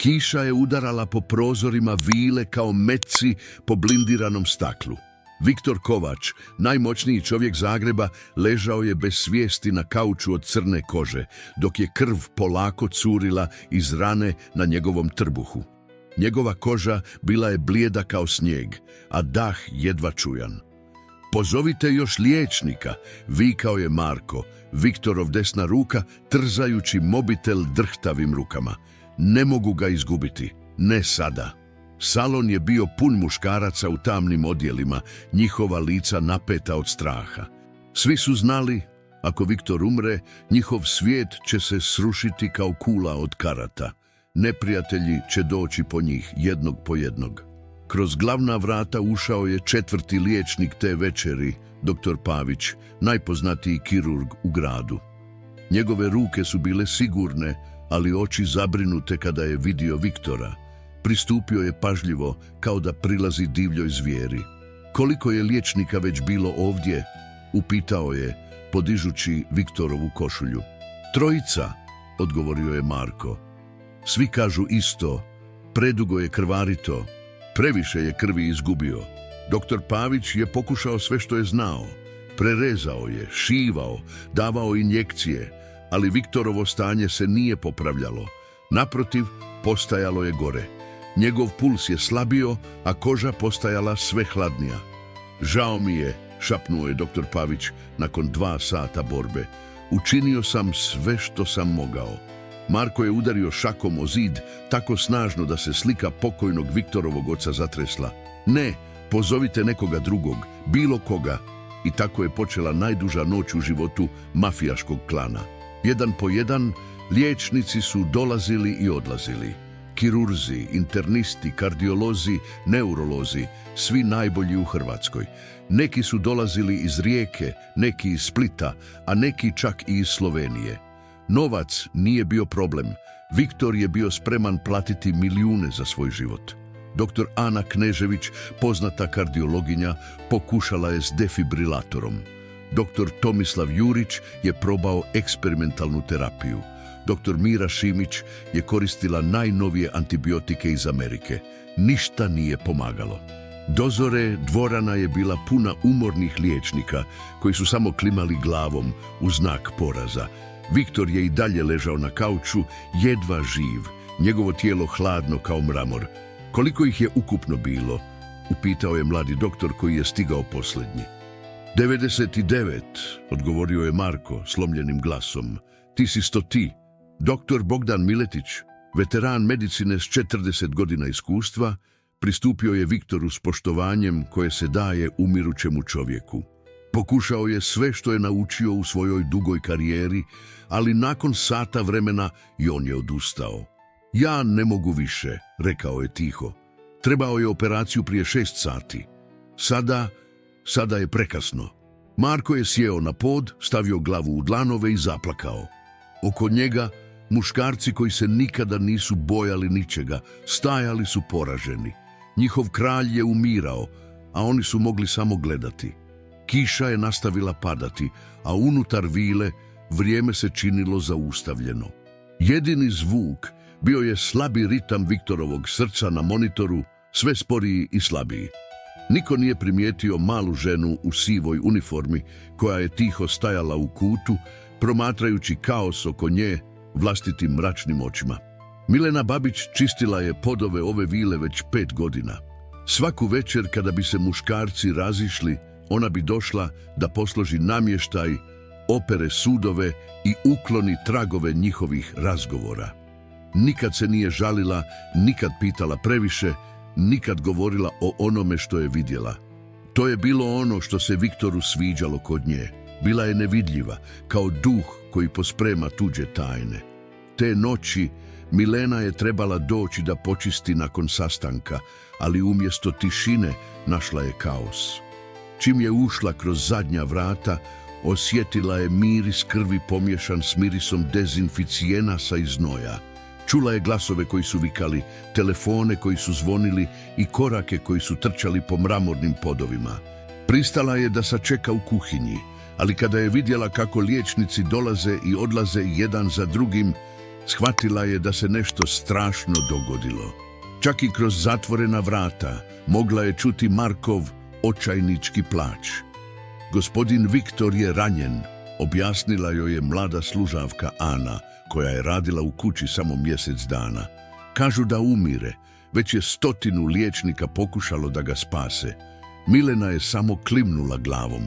Kiša je udarala po prozorima vile kao metci po blindiranom staklu. Viktor Kovač, najmoćniji čovjek Zagreba, ležao je bez svijesti na kauču od crne kože, dok je krv polako curila iz rane na njegovom trbuhu. Njegova koža bila je blijeda kao snijeg, a dah jedva čujan. Pozovite još liječnika, vikao je Marko, Viktorov desna ruka, trzajući mobitel drhtavim rukama. Ne mogu ga izgubiti, ne sada. Salon je bio pun muškaraca u tamnim odjelima, njihova lica napeta od straha. Svi su znali, ako Viktor umre, njihov svijet će se srušiti kao kula od karata. Neprijatelji će doći po njih, jednog po jednog. Kroz glavna vrata ušao je četvrti liječnik te večeri, dr. Pavić, najpoznatiji kirurg u gradu. Njegove ruke su bile sigurne, ali oči zabrinute kada je vidio Viktora. Pristupio je pažljivo, kao da prilazi divljoj zvijeri. Koliko je liječnika već bilo ovdje? Upitao je, podižući Viktorovu košulju. 3, odgovorio je Marko. Svi kažu isto, predugo je krvarito, previše je krvi izgubio. Dr. Pavić je pokušao sve što je znao. Prerezao je, šivao, davao injekcije, ali Viktorovo stanje se nije popravljalo. Naprotiv, postajalo je gore. Njegov puls je slabio, a koža postajala sve hladnija. Žao mi je, šapnuo je dr. Pavić nakon 2 sata borbe. Učinio sam sve što sam mogao. Marko je udario šakom o zid tako snažno da se slika pokojnog Viktorovog oca zatresla. Ne, pozovite nekoga drugog, bilo koga. I tako je počela najduža noć u životu mafijaškog klana. Jedan po jedan, liječnici su dolazili i odlazili. Kirurzi, internisti, kardiolozi, neurolozi, svi najbolji u Hrvatskoj. Neki su dolazili iz Rijeke, neki iz Splita, a neki čak i iz Slovenije. Novac nije bio problem. Viktor je bio spreman platiti milijune za svoj život. Dr. Ana Knežević, poznata kardiologinja, pokušala je s defibrilatorom. Dr. Tomislav Jurić je probao eksperimentalnu terapiju. Dr. Mira Šimić je koristila najnovije antibiotike iz Amerike. Ništa nije pomagalo. Dozore dvorana je bila puna umornih liječnika koji su samo klimali glavom u znak poraza. Viktor je i dalje ležao na kauču, jedva živ, njegovo tijelo hladno kao mramor. Koliko ih je ukupno bilo? Upitao je mladi doktor koji je stigao posljednji. 99, odgovorio je Marko slomljenim glasom. Ti si 100. Doktor Bogdan Miletić, veteran medicine s 40 godina iskustva, pristupio je Viktoru s poštovanjem koje se daje umirućemu čovjeku. Pokušao je sve što je naučio u svojoj dugoj karijeri, ali nakon sata vremena i on je odustao. Ja ne mogu više, rekao je tiho. Trebao je operaciju prije 6 sati. Sada je prekasno. Marko je sjeo na pod, stavio glavu u dlanove i zaplakao. Oko njega muškarci koji se nikada nisu bojali ničega, stajali su poraženi. Njihov kralj je umirao, a oni su mogli samo gledati. Kiša je nastavila padati, a unutar vile vrijeme se činilo zaustavljeno. Jedini zvuk bio je slabi ritam Viktorovog srca na monitoru, sve sporiji i slabiji. Niko nije primijetio malu ženu u sivoj uniformi koja je tiho stajala u kutu, promatrajući kaos oko nje vlastitim mračnim očima. Milena Babić čistila je podove ove vile već 5 godina. Svaku večer kada bi se muškarci razišli, ona bi došla da posloži namještaj, opere sudove i ukloni tragove njihovih razgovora. Nikad se nije žalila, nikad pitala previše, nikad govorila o onome što je vidjela. To je bilo ono što se Viktoru sviđalo kod nje. Bila je nevidljiva, kao duh koji posprema tuđe tajne. Te noći Milena je trebala doći da počisti nakon sastanka, ali umjesto tišine našla je kaos. Čim je ušla kroz zadnja vrata, osjetila je miris krvi pomiješan s mirisom dezinficijenasa i znoja. Čula je glasove koji su vikali, telefone koji su zvonili i korake koji su trčali po mramornim podovima. Pristala je da sačeka u kuhinji, ali kada je vidjela kako liječnici dolaze i odlaze jedan za drugim, Shvatila je da se nešto strašno dogodilo. Čak i kroz zatvorena vrata mogla je čuti Markov očajnički plać. Gospodin Viktor je ranjen, objasnila joj je mlada služavka Ana, koja je radila u kući samo mjesec dana. Kažu da umire, već je 100 liječnika pokušalo da ga spase. Milena je samo klimnula glavom.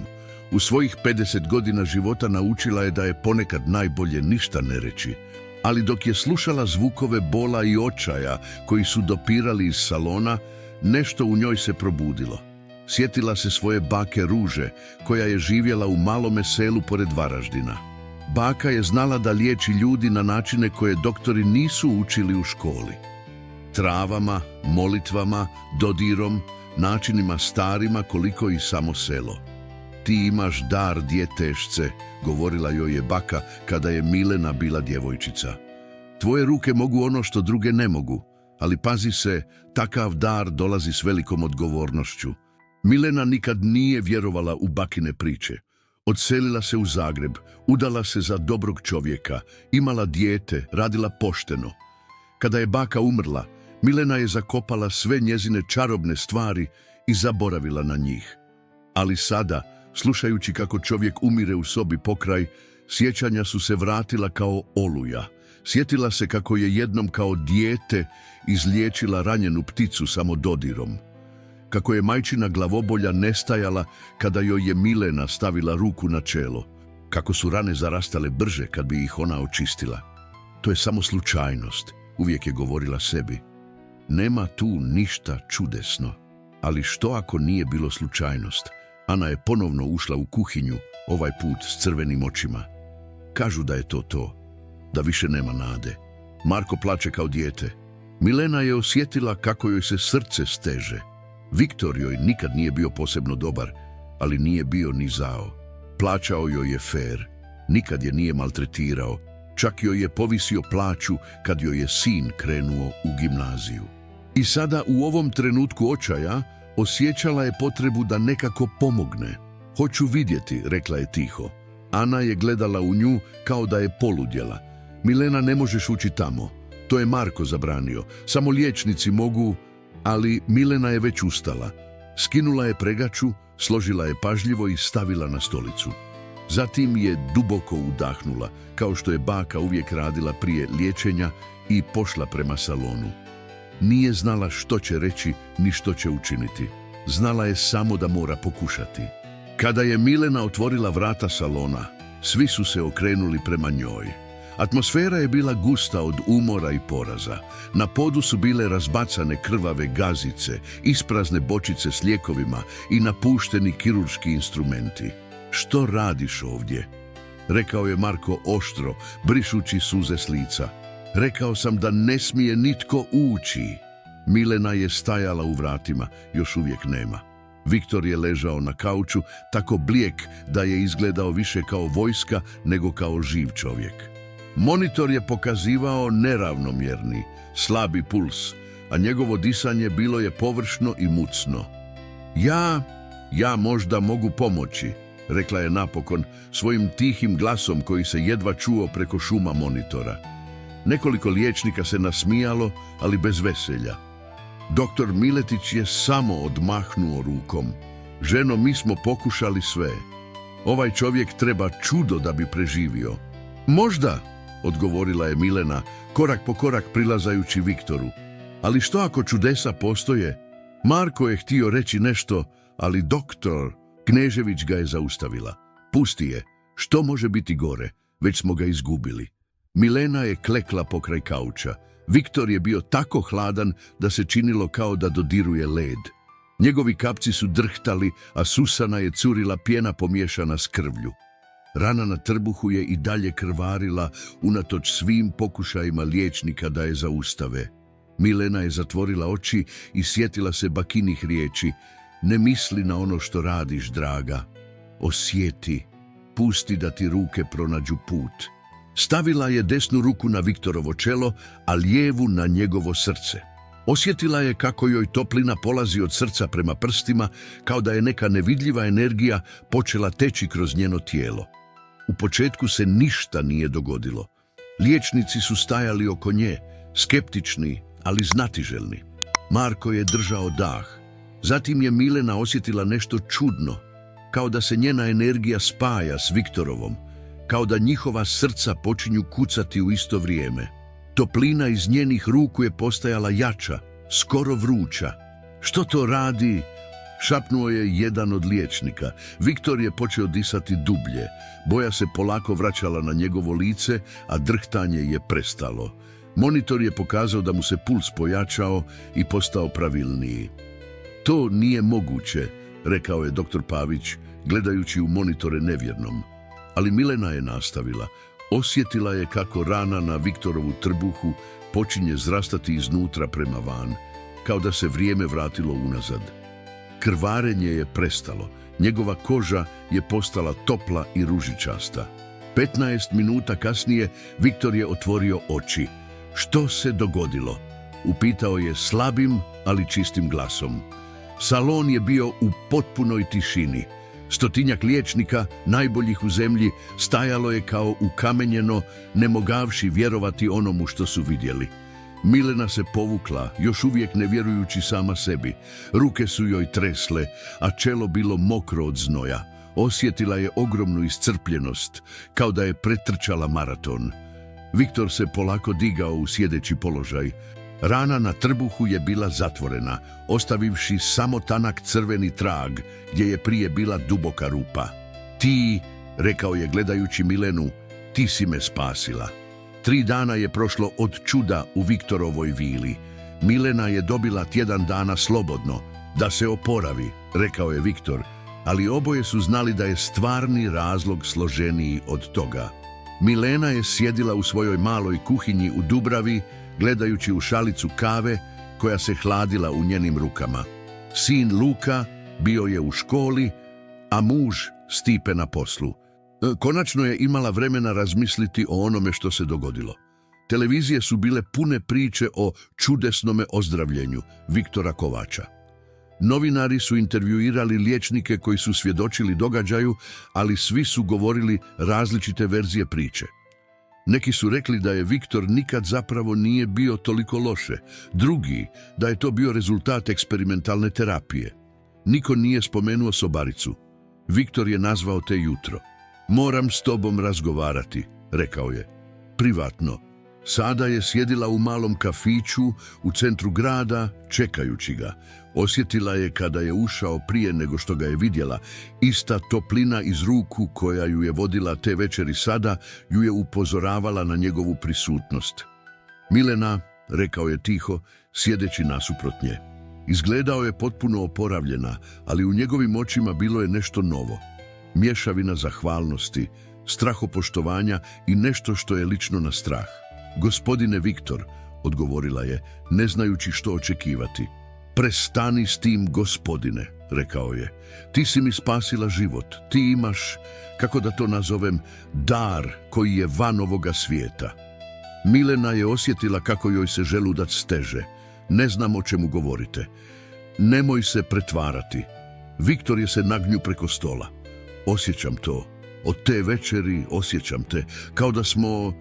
U svojih 50 godina života naučila je da je ponekad najbolje ništa ne reći. Ali dok je slušala zvukove bola i očaja koji su dopirali iz salona, nešto u njoj se probudilo. Sjetila se svoje bake Ruže, koja je živjela u malome selu pored Varaždina. Baka je znala da liječi ljudi na načine koje doktori nisu učili u školi. Travama, molitvama, dodirom, načinima starima koliko i samo selo. Ti imaš dar, djetešce, govorila joj je baka kada je Milena bila djevojčica. Tvoje ruke mogu ono što druge ne mogu, ali pazi se, takav dar dolazi s velikom odgovornošću. Milena nikad nije vjerovala u bakine priče. Odselila se u Zagreb, udala se za dobrog čovjeka, imala dijete, radila pošteno. Kada je baka umrla, Milena je zakopala sve njezine čarobne stvari i zaboravila na njih. Ali sada, slušajući kako čovjek umire u sobi pokraj, sjećanja su se vratila kao oluja. Sjetila se kako je jednom kao dijete izliječila ranjenu pticu samo dodirom. Kako je majčina glavobolja nestajala kada joj je Milena stavila ruku na čelo. Kako su rane zarastale brže kad bi ih ona očistila. To je samo slučajnost, uvijek je govorila sebi. Nema tu ništa čudesno. Ali što ako nije bilo slučajnost? Ana je ponovno ušla u kuhinju, ovaj put s crvenim očima. Kažu da je to, da više nema nade. Marko plače kao dijete. Milena je osjetila kako joj se srce steže. Viktor joj nikad nije bio posebno dobar, ali nije bio ni zao. Plaćao joj je fer, nikad je nije maltretirao, čak joj je povisio plaću kad joj je sin krenuo u gimnaziju. I sada u ovom trenutku očaja osjećala je potrebu da nekako pomogne. Hoću vidjeti, rekla je tiho. Ana je gledala u nju kao da je poludjela. Milena, ne možeš ući tamo. To je Marko zabranio. Samo liječnici mogu... Ali Milena je već ustala. Skinula je pregaču, složila je pažljivo i stavila na stolicu. Zatim je duboko udahnula, kao što je baka uvijek radila prije liječenja, i pošla prema salonu. Nije znala što će reći ni što će učiniti. Znala je samo da mora pokušati. Kada je Milena otvorila vrata salona, svi su se okrenuli prema njoj. Atmosfera je bila gusta od umora i poraza. Na podu su bile razbacane krvave gazice, isprazne bočice s lijekovima i napušteni kirurški instrumenti. Što radiš ovdje? Rekao je Marko oštro, brišući suze s lica. Rekao sam da ne smije nitko ući. Milena je stajala u vratima, još uvijek nema. Viktor je ležao na kauču, tako blijek da je izgledao više kao vojska nego kao živ čovjek. Monitor je pokazivao neravnomjerni, slabi puls, a njegovo disanje bilo je površno i mucno. Ja možda mogu pomoći, rekla je napokon svojim tihim glasom koji se jedva čuo preko šuma monitora. Nekoliko liječnika se nasmijalo, ali bez veselja. Doktor Miletić je samo odmahnuo rukom. Ženo, mi smo pokušali sve. Ovaj čovjek treba čudo da bi preživio. Možda, odgovorila je Milena, korak po korak prilazajući Viktoru. Ali što ako čudesa postoje? Marko je htio reći nešto, ali doktor Knežević ga je zaustavila. Pusti je, što može biti gore? Već smo ga izgubili. Milena je klekla pokraj kauča. Viktor je bio tako hladan da se činilo kao da dodiruje led. Njegovi kapci su drhtali, a susana je curila pjena pomiješana s krvlju. Rana na trbuhu je i dalje krvarila unatoč svim pokušajima liječnika da je zaustave. Milena je zatvorila oči i sjetila se bakinih riječi. Ne misli na ono što radiš, draga. Osjeti, pusti da ti ruke pronađu put. Stavila je desnu ruku na Viktorovo čelo, a lijevu na njegovo srce. Osjetila je kako joj toplina polazi od srca prema prstima, kao da je neka nevidljiva energija počela teći kroz njeno tijelo. U početku se ništa nije dogodilo, Liječnici su stajali oko nje, skeptični, ali znatiželjni. Marko je držao dah. Zatim je Milena osjetila nešto čudno, kao da se njena energija spaja s Viktorovom, kao da njihova srca počinju kucati u isto vrijeme. Toplina iz njenih ruku je postajala jača, skoro vruća. Što to radi? Šapnuo je jedan od liječnika. Viktor je počeo disati dublje. Boja se polako vraćala na njegovo lice, a drhtanje je prestalo. Monitor je pokazao da mu se puls pojačao i postao pravilniji. To nije moguće, rekao je dr. Pavić, gledajući u monitore nevjernom. Ali Milena je nastavila. Osjetila je kako rana na Viktorovu trbuhu počinje zrastati iznutra prema van, kao da se vrijeme vratilo unazad. Krvarenje je prestalo, njegova koža je postala topla i ružičasta. 15 minuta kasnije Viktor je otvorio oči. Što se dogodilo? Upitao je slabim, ali čistim glasom. Salon je bio u potpunoj tišini. Stotinjak liječnika, najboljih u zemlji, stajalo je kao ukamenjeno, ne mogavši vjerovati onomu što su vidjeli. Milena se povukla, još uvijek ne vjerujući sama sebi. Ruke su joj tresle, a čelo bilo mokro od znoja. Osjetila je ogromnu iscrpljenost, kao da je pretrčala maraton. Viktor se polako digao u sjedeći položaj. Rana na trbuhu je bila zatvorena, ostavivši samo tanak crveni trag, gdje je prije bila duboka rupa. Ti, rekao je gledajući Milenu, ti si me spasila. 3 dana je prošlo od čuda u Viktorovoj vili. Milena je dobila tjedan dana slobodno, da se oporavi, rekao je Viktor, ali oboje su znali da je stvarni razlog složeniji od toga. Milena je sjedila u svojoj maloj kuhinji u Dubravi, gledajući u šalicu kave koja se hladila u njenim rukama. Sin Luka bio je u školi, a muž Stipe na poslu. Konačno je imala vremena razmisliti o onome što se dogodilo. Televizije su bile pune priče o čudesnome ozdravljenju Viktora Kovača. Novinari su intervjuirali liječnike koji su svjedočili događaju, ali svi su govorili različite verzije priče. Neki su rekli da je Viktor nikad zapravo nije bio toliko loše, drugi da je to bio rezultat eksperimentalne terapije. Niko nije spomenuo sobaricu. Viktor je nazvao te jutro. Moram s tobom razgovarati, rekao je. Privatno. Sada je sjedila u malom kafiću u centru grada, čekajući ga. Osjetila je kada je ušao prije nego što ga je vidjela. Ista toplina iz ruku koja ju je vodila te večeri sada ju je upozoravala na njegovu prisutnost. Milena, rekao je tiho, sjedeći nasuprot nje. Izgledao je potpuno oporavljena, ali u njegovim očima bilo je nešto novo. Mješavina zahvalnosti, strahopoštovanja i nešto što je lično na strah. Gospodine Viktor, odgovorila je, ne znajući što očekivati. Prestani s tim, gospodine, rekao je. Ti si mi spasila život. Ti imaš, kako da to nazovem, dar koji je van ovoga svijeta. Milena je osjetila kako joj se želudac steže. Ne znam o čemu govorite. Nemoj se pretvarati. Viktor je se nagnju preko stola. Osjećam to. Od te večeri osjećam te, kao da smo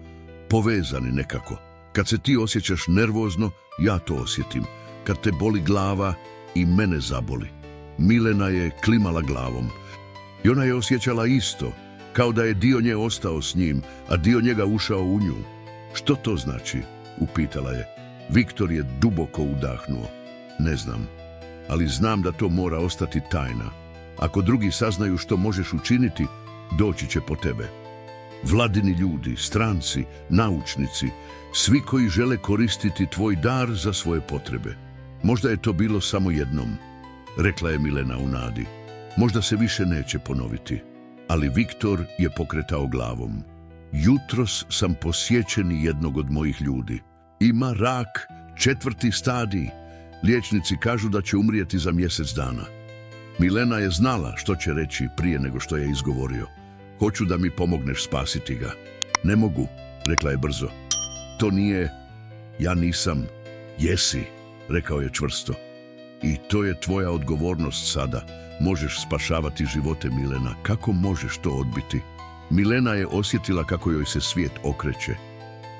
povezani nekako. Kad se ti osjećaš nervozno, ja to osjetim. Kad te boli glava, i mene zaboli. Milena je klimala glavom. I ona je osjećala isto, kao da je dio nje ostao s njim, a dio njega ušao u nju. Što to znači? Upitala je. Viktor je duboko udahnuo. Ne znam, ali znam da to mora ostati tajna. Ako drugi saznaju što možeš učiniti, doći će po tebe. Vladini ljudi, stranci, naučnici, svi koji žele koristiti tvoj dar za svoje potrebe. Možda je to bilo samo jednom, rekla je Milena u nadi. Možda se više neće ponoviti. Ali Viktor je pokretao glavom. Jutros sam posjećen jednog od mojih ljudi. Ima rak, 4. stadij. Liječnici kažu da će umrijeti za mjesec dana. Milena je znala što će reći prije nego što je izgovorio. Hoću da mi pomogneš spasiti ga. Ne mogu, rekla je brzo. To nije, ja nisam. Jesi, rekao je čvrsto. I to je tvoja odgovornost sada. Možeš spašavati živote, Milena. Kako možeš to odbiti? Milena je osjetila kako joj se svijet okreće.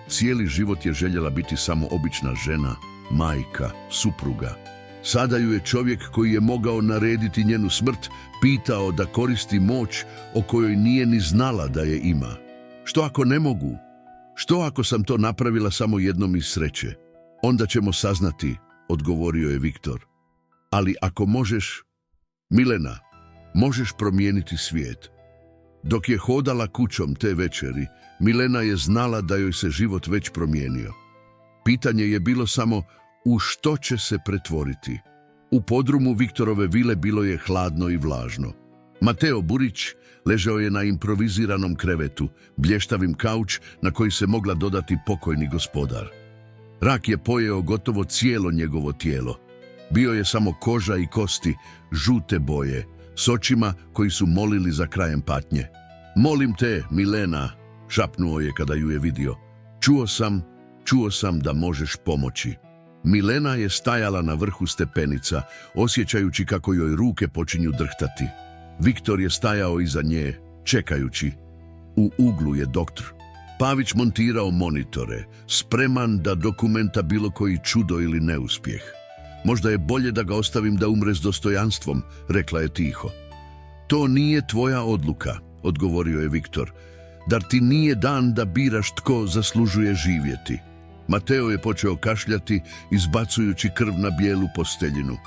Cijeli život je željela biti samo obična žena, majka, supruga. Sada ju je čovjek koji je mogao narediti njenu smrt pitao da koristi moć o kojoj nije ni znala da je ima. Što ako ne mogu? Što ako sam to napravila samo jednom iz sreće? Onda ćemo saznati, odgovorio je Viktor. Ali ako možeš, Milena, možeš promijeniti svijet. Dok je hodala kućom te večeri, Milena je znala da joj se život već promijenio. Pitanje je bilo samo u što će se pretvoriti. U podrumu Viktorove vile bilo je hladno i vlažno. Mateo Burić ležao je na improviziranom krevetu, blještavim kauč na koji se mogla dodati pokojni gospodar. Rak je pojeo gotovo cijelo njegovo tijelo. Bio je samo koža i kosti, žute boje, s očima koji su molili za krajem patnje. Molim te, Milena, šapnuo je kada ju je vidio. Čuo sam da možeš pomoći. Milena je stajala na vrhu stepenica, osjećajući kako joj ruke počinju drhtati. Viktor je stajao iza nje, čekajući. U uglu je doktor Pavić montirao monitore, spreman da dokumenta bilo koji čudo ili neuspjeh. Možda je bolje da ga ostavim da umre s dostojanstvom, rekla je tiho. To nije tvoja odluka, odgovorio je Viktor. Dar ti nije dan da biraš tko zaslužuje živjeti? Mateo je počeo kašljati, izbacujući krv na bijelu posteljinu.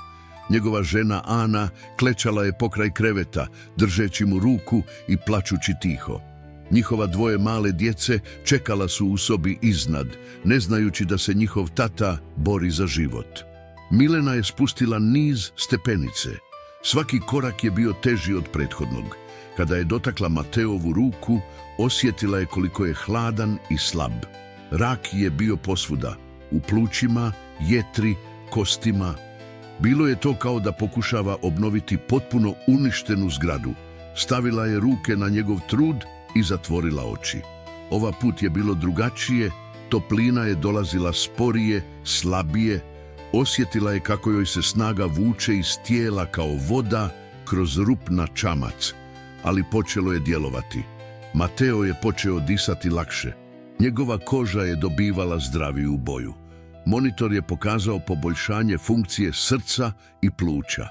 Njegova žena Ana klečala je pokraj kreveta, držeći mu ruku i plačući tiho. Njihova dvoje male djece čekala su u sobi iznad, ne znajući da se njihov tata bori za život. Milena je spustila niz stepenice. Svaki korak je bio teži od prethodnog. Kada je dotakla Mateovu ruku, osjetila je koliko je hladan i slab. Rak je bio posvuda, u plućima, jetri, kostima. Bilo je to kao da pokušava obnoviti potpuno uništenu zgradu. Stavila je ruke na njegov trud i zatvorila oči. Ova put je bilo drugačije, toplina je dolazila sporije, slabije. Osjetila je kako joj se snaga vuče iz tijela kao voda kroz rup na čamac, ali počelo je djelovati. Mateo je počeo disati lakše. Njegova koža je dobivala zdraviju boju. Monitor je pokazao poboljšanje funkcije srca i pluća.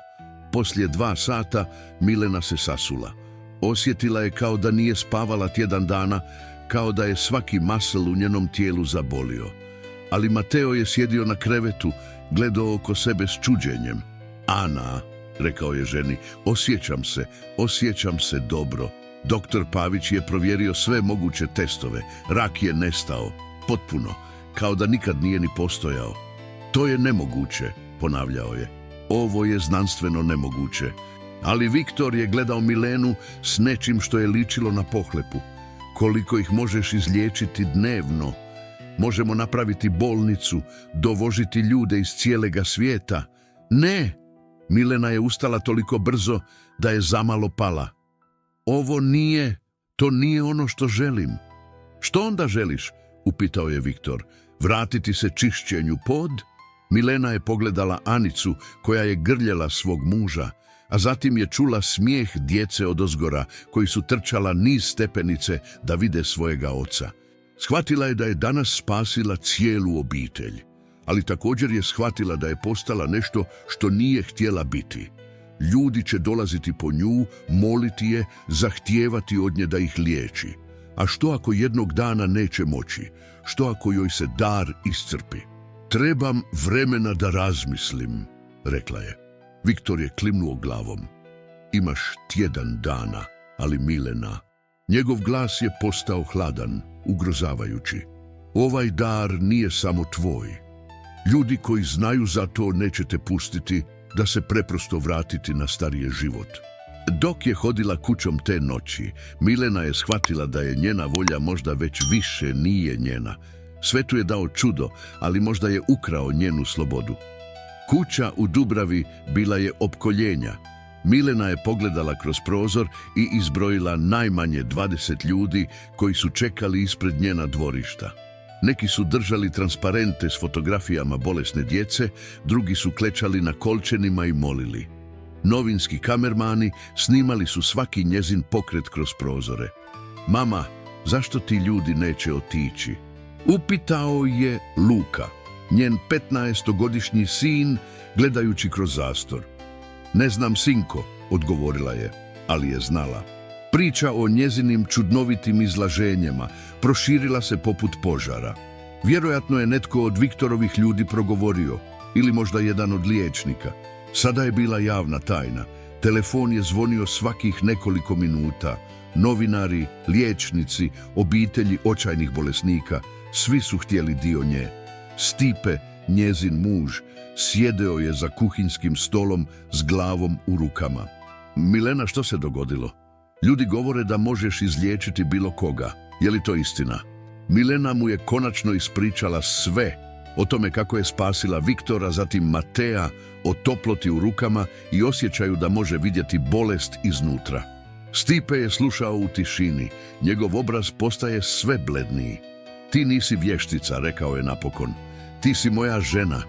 Poslije 2 sata Milena se sasula. Osjetila je kao da nije spavala tjedan dana, kao da je svaki masl u njenom tijelu zabolio. Ali Mateo je sjedio na krevetu, gledao oko sebe s čuđenjem. Ana, rekao je ženi, osjećam se dobro. Doktor Pavić je provjerio sve moguće testove. Rak je nestao, potpuno, kao da nikad nije ni postojao. To je nemoguće, ponavljao je. Ovo je znanstveno nemoguće. Ali Viktor je gledao Milenu s nečim što je ličilo na pohlepu. Koliko ih možeš izliječiti dnevno? Možemo napraviti bolnicu, dovožiti ljude iz cijelega svijeta. Ne! Milena je ustala toliko brzo da je zamalo pala. To nije ono što želim. Što onda želiš? Upitao je Viktor. Vratiti se čišćenju pod? Milena je pogledala Anicu koja je grljela svog muža, a zatim je čula smijeh djece odozgora koji su trčala niz stepenice da vide svojega oca. Shvatila je da je danas spasila cijelu obitelj, ali također je shvatila da je postala nešto što nije htjela biti. Ljudi će dolaziti po nju, moliti je, zahtijevati od nje da ih liječi. A što ako jednog dana neće moći? Što ako joj se dar iscrpi? Trebam vremena da razmislim, rekla je. Viktor je klimnuo glavom. Imaš tjedan dana, ali Milena. Njegov glas je postao hladan, ugrozavajući. Ovaj dar nije samo tvoj. Ljudi koji znaju za to neće te pustiti da se preprosto vratiti na starije život. Dok je hodila kućom te noći, Milena je shvatila da je njena volja možda već više nije njena. Svetu je dao čudo, ali možda je ukrao njenu slobodu. Kuća u Dubravi bila je opkoljenja. Milena je pogledala kroz prozor i izbrojila najmanje 20 ljudi koji su čekali ispred njena dvorišta. Neki su držali transparente s fotografijama bolesne djece, drugi su klečali na kolčenima i molili. Novinski kamermani snimali su svaki njezin pokret kroz prozore. Mama, zašto ti ljudi neće otići? Upitao je Luka, njen 15-godišnji sin, gledajući kroz zastor. Ne znam, sinko, odgovorila je, ali je znala. Priča o njezinim čudnovitim izlaženjima proširila se poput požara. Vjerojatno je netko od Viktorovih ljudi progovorio, ili možda jedan od liječnika. Sada je bila javna tajna. Telefon je zvonio svakih nekoliko minuta. Novinari, liječnici, obitelji očajnih bolesnika, svi su htjeli dio nje. Stipe, njezin muž, sjedeo je za kuhinskim stolom s glavom u rukama. Milena, što se dogodilo? Ljudi govore da možeš izliječiti bilo koga. Je li to istina? Milena mu je konačno ispričala sve o tome kako je spasila Viktora, zatim Matea, o toploti u rukama i osjećaju da može vidjeti bolest iznutra. Stipe je slušao u tišini. Njegov obraz postaje sve bledniji. Ti nisi vještica, rekao je napokon. Ti si moja žena.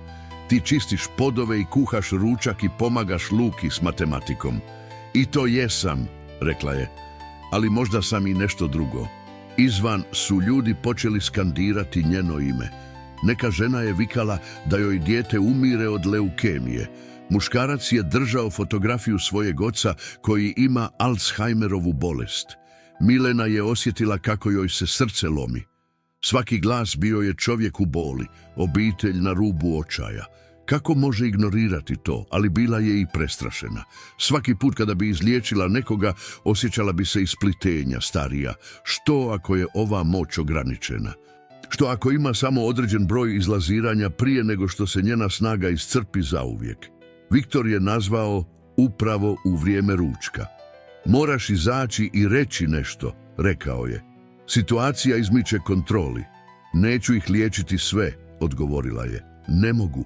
Ti čistiš podove i kuhaš ručak i pomagaš Luki s matematikom. I to jesam, rekla je, ali možda sam i nešto drugo. Izvan su ljudi počeli skandirati njeno ime. Neka žena je vikala da joj dijete umire od leukemije. Muškarac je držao fotografiju svojeg oca koji ima Alzheimerovu bolest. Milena je osjetila kako joj se srce lomi. Svaki glas bio je čovjek u boli, obitelj na rubu očaja. Kako može ignorirati to, ali bila je i prestrašena. Svaki put kada bi izliječila nekoga, osjećala bi se isplitenja, starija. Što ako je ova moć ograničena? Što ako ima samo određen broj izlaziranja prije nego što se njena snaga iscrpi zauvijek? Viktor je nazvao upravo u vrijeme ručka. Moraš izaći i reći nešto, rekao je. Situacija izmiče kontroli. Neću ih liječiti sve, odgovorila je. Ne mogu.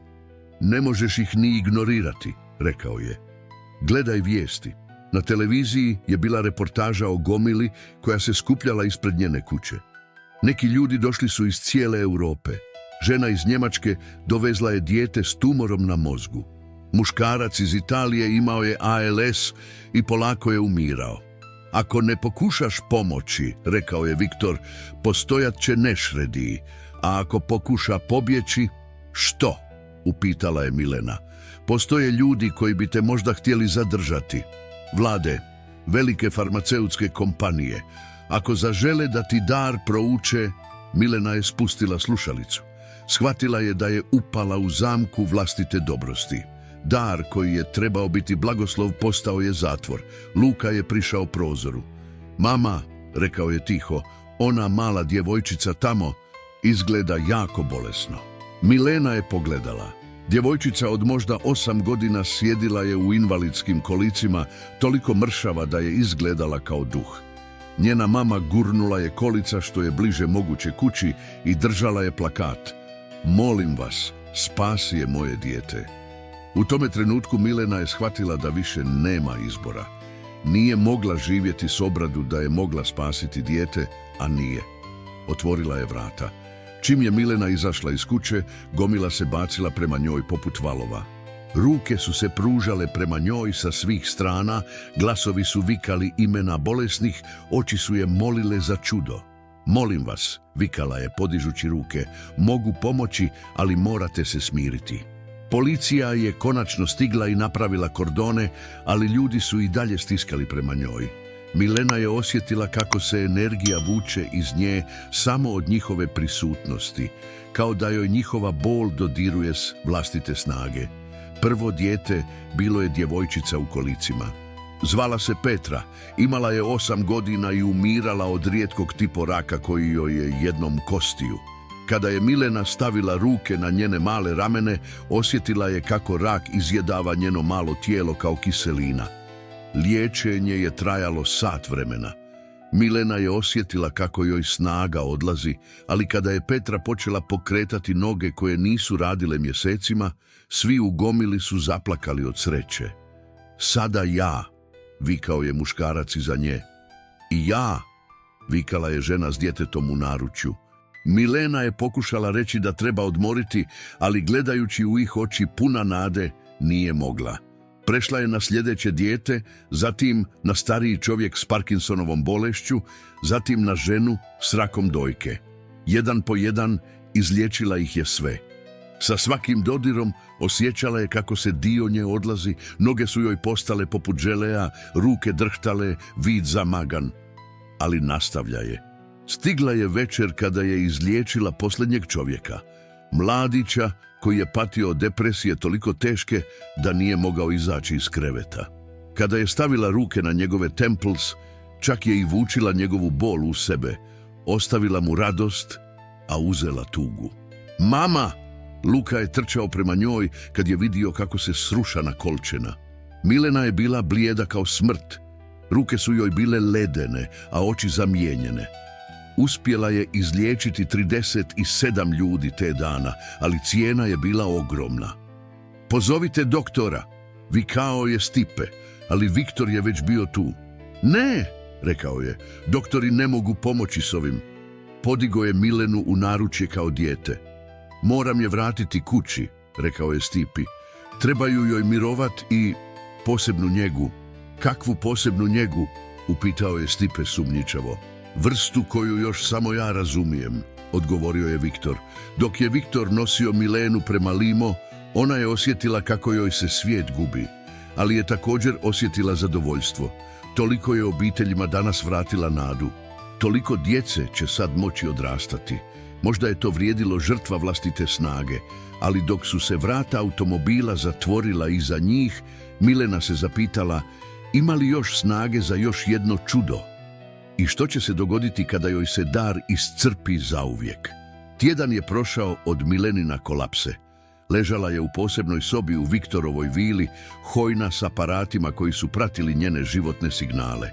Ne možeš ih ni ignorirati, rekao je. Gledaj vijesti. Na televiziji je bila reportaža o gomili koja se skupljala ispred njene kuće. Neki ljudi došli su iz cijele Europe. Žena iz Njemačke dovezla je dijete s tumorom na mozgu. Muškarac iz Italije imao je ALS i polako je umirao. Ako ne pokušaš pomoći, rekao je Viktor, postojat će nešrediji. A ako pokuša pobjeći, što? Upitala je Milena. Postoje ljudi koji bi te možda htjeli zadržati. Vlade, velike farmaceutske kompanije. Ako zažele da ti dar prouče, Milena je spustila slušalicu. Shvatila je da je upala u zamku vlastite dobrosti. Dar koji je trebao biti blagoslov postao je zatvor. Luka je prišao prozoru. Mama, rekao je tiho, ona mala djevojčica tamo izgleda jako bolesno. Milena je pogledala. Djevojčica od možda 8 godina sjedila je u invalidskim kolicima, toliko mršava da je izgledala kao duh. Njena mama gurnula je kolica što je bliže moguće kući i držala je plakat. Molim vas, spasi je moje dijete. U tome trenutku Milena je shvatila da više nema izbora. Nije mogla živjeti s obradu da je mogla spasiti dijete, a nije. Otvorila je vrata. Čim je Milena izašla iz kuće, gomila se bacila prema njoj poput valova. Ruke su se pružale prema njoj sa svih strana, glasovi su vikali imena bolesnih, oči su je molile za čudo. Molim vas, vikala je podižući ruke, mogu pomoći, ali morate se smiriti. Policija je konačno stigla i napravila kordone, ali ljudi su i dalje stiskali prema njoj. Milena je osjetila kako se energija vuče iz nje samo od njihove prisutnosti, kao da joj njihova bol dodiruje s vlastite snage. Prvo dijete bilo je djevojčica u kolicima. Zvala se Petra, imala je 8 godina i umirala od rijetkog tipo raka koji joj je jednom kostio. Kada je Milena stavila ruke na njene male ramene, osjetila je kako rak izjedava njeno malo tijelo kao kiselina. Liječenje je trajalo sat vremena. Milena je osjetila kako joj snaga odlazi, ali kada je Petra počela pokretati noge koje nisu radile mjesecima, svi u gomili su zaplakali od sreće. Sada ja, vikao je muškarac iza nje. I ja, vikala je žena s djetetom u naručju. Milena je pokušala reći da treba odmoriti, ali gledajući u ih oči puna nade, nije mogla. Prešla je na sljedeće dijete, zatim na stariji čovjek s Parkinsonovom bolešću, zatim na ženu s rakom dojke. Jedan po jedan izliječila ih je sve. Sa svakim dodirom osjećala je kako se dio nje odlazi, noge su joj postale poput želea, ruke drhtale, vid zamagan. Ali nastavlja je. Stigla je večer kada je izliječila posljednjeg čovjeka, mladića koji je patio od depresije toliko teške da nije mogao izaći iz kreveta. Kada je stavila ruke na njegove temples, čak je i vučila njegovu bol u sebe, ostavila mu radost, a uzela tugu. Mama! Luka je trčao prema njoj kad je vidio kako se sruša na kolčena. Milena je bila blijeda kao smrt. Ruke su joj bile ledene, a oči zamijenjene. Uspjela je izliječiti 37 ljudi te dana, ali cijena je bila ogromna. Pozovite doktora, vikao je Stipe, ali Viktor je već bio tu. Ne, rekao je, doktori ne mogu pomoći s ovim. Podigo je Milenu u naručje kao dijete. Moram je vratiti kući, rekao je Stipi. Trebaju joj mirovat i posebnu njegu. Kakvu posebnu njegu? Upitao je Stipe sumnjičavo. Vrstu koju još samo ja razumijem, odgovorio je Viktor. Dok je Viktor nosio Milenu prema Limo, ona je osjetila kako joj se svijet gubi, ali je također osjetila zadovoljstvo. Toliko je obiteljima danas vratila nadu. Toliko djece će sad moći odrastati. Možda je to vrijedilo žrtva vlastite snage, ali dok su se vrata automobila zatvorila iza njih, Milena se zapitala ima li još snage za još jedno čudo? I što će se dogoditi kada joj se dar iscrpi zauvijek? Tjedan je prošao od Milenina kolapse. Ležala je u posebnoj sobi u Viktorovoj vili, hojna s aparatima koji su pratili njene životne signale.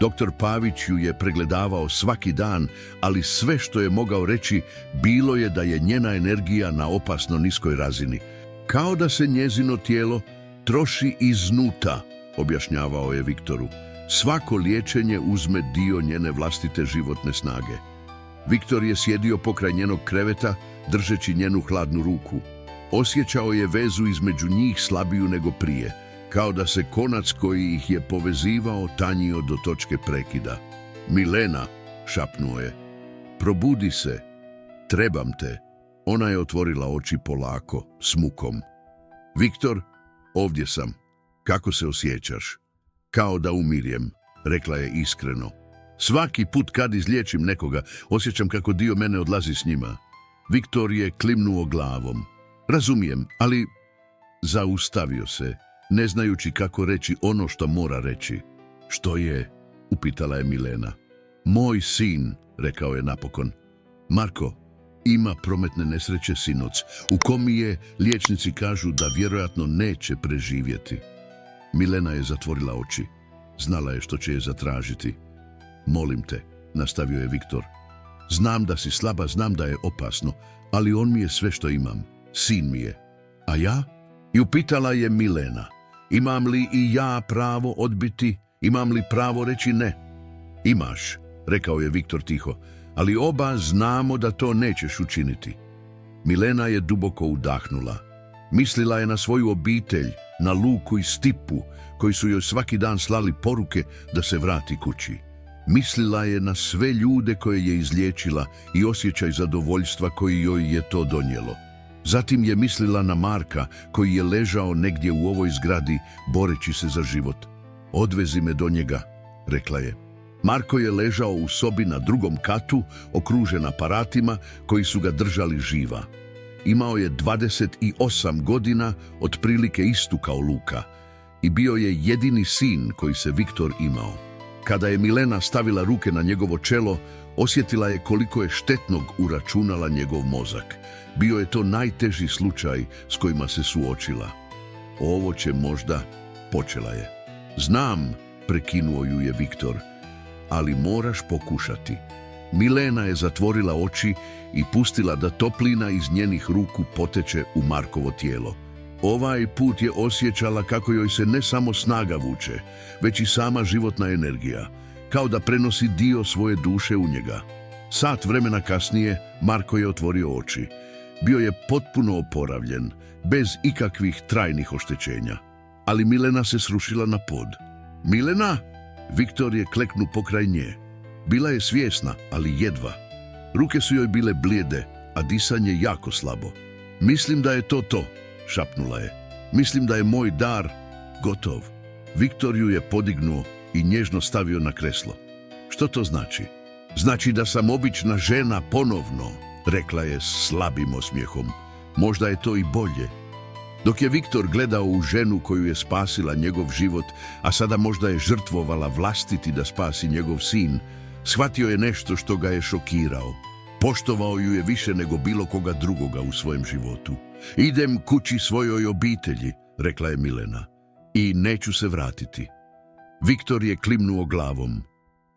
Doktor Pavić ju je pregledavao svaki dan, ali sve što je mogao reći bilo je da je njena energija na opasno niskoj razini. Kao da se njezino tijelo troši iznuta, objašnjavao je Viktoru. Svako liječenje uzme dio njene vlastite životne snage. Viktor je sjedio pokraj njenog kreveta, držeći njenu hladnu ruku. Osjećao je vezu između njih slabiju nego prije, kao da se konac koji ih je povezivao tanjio do točke prekida. Milena, šapnuo je, probudi se, trebam te. Ona je otvorila oči polako, s mukom. Viktor, ovdje sam. Kako se osjećaš? Kao da umirjem, rekla je iskreno. Svaki put kad izliječim nekoga, osjećam kako dio mene odlazi s njima. Viktor je klimnuo glavom. Razumijem, ali zaustavio se, ne znajući kako reći ono što mora reći. Što je? Upitala je Milena. Moj sin, rekao je napokon. Marko, ima prometne nesreće sinoć, u komi je, liječnici kažu da vjerojatno neće preživjeti. Milena je zatvorila oči. Znala je što će je zatražiti. Molim te, nastavio je Viktor. Znam da si slaba, znam da je opasno, ali on mi je sve što imam. Sin mi je. A ja? I upitala je Milena. Imam li i ja pravo odbiti? Imam li pravo reći ne? Imaš, rekao je Viktor tiho, ali oba znamo da to nećeš učiniti. Milena je duboko udahnula. Mislila je na svoju obitelj, na Luku i Stipu, koji su joj svaki dan slali poruke da se vrati kući. Mislila je na sve ljude koje je izliječila i osjećaj zadovoljstva koji joj je to donijelo. Zatim je mislila na Marka koji je ležao negdje u ovoj zgradi boreći se za život. Odvezi me do njega, rekla je. Marko je ležao u sobi na drugom katu, okružen aparatima koji su ga držali živa. Imao je 28 godina, otprilike istu kao Luka, i bio je jedini sin koji se Viktor imao. Kada je Milena stavila ruke na njegovo čelo, osjetila je koliko je štetnog uračunala njegov mozak. Bio je to najteži slučaj s kojima se suočila. Ovo će možda, počela je. Znam, prekinuo ju je Viktor, ali moraš pokušati. Milena je zatvorila oči i pustila da toplina iz njenih ruku poteče u Markovo tijelo. Ovaj put je osjećala kako joj se ne samo snaga vuče, već i sama životna energija, kao da prenosi dio svoje duše u njega. Sat vremena kasnije Marko je otvorio oči. Bio je potpuno oporavljen, bez ikakvih trajnih oštećenja. Ali Milena se srušila na pod. Milena? Viktor je kleknuo pokraj nje. Bila je svjesna, ali jedva. Ruke su joj bile blijede, a disanje jako slabo. Mislim da je to, šapnula je. Mislim da je moj dar gotov. Viktor ju je podignuo i nježno stavio na kreslo. Što to znači? Znači da sam obična žena ponovno, rekla je s slabim osmijehom. Možda je to i bolje. Dok je Viktor gledao u ženu koju je spasila njegov život, a sada možda je žrtvovala vlastiti da spasi njegov sin, shvatio je nešto što ga je šokirao. Poštovao ju je više nego bilo koga drugoga u svojem životu. Idem kući svojoj obitelji, rekla je Milena, i neću se vratiti. Viktor je klimnuo glavom.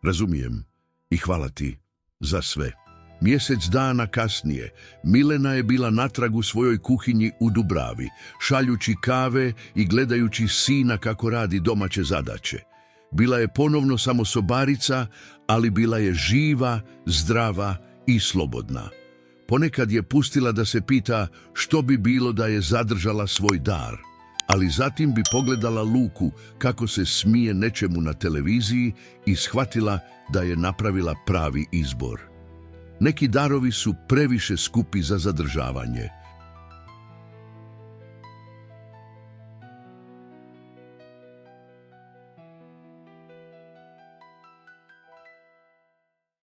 Razumijem i hvala ti za sve. Mjesec dana kasnije, Milena je bila natrag u svojoj kuhinji u Dubravi, šaljući kave i gledajući sina kako radi domaće zadaće. Bila je ponovno samo sobarica, ali bila je živa, zdrava i slobodna. Ponekad je pustila da se pita što bi bilo da je zadržala svoj dar, ali zatim bi pogledala Luku kako se smije nečemu na televiziji i shvatila da je napravila pravi izbor. Neki darovi su previše skupi za zadržavanje.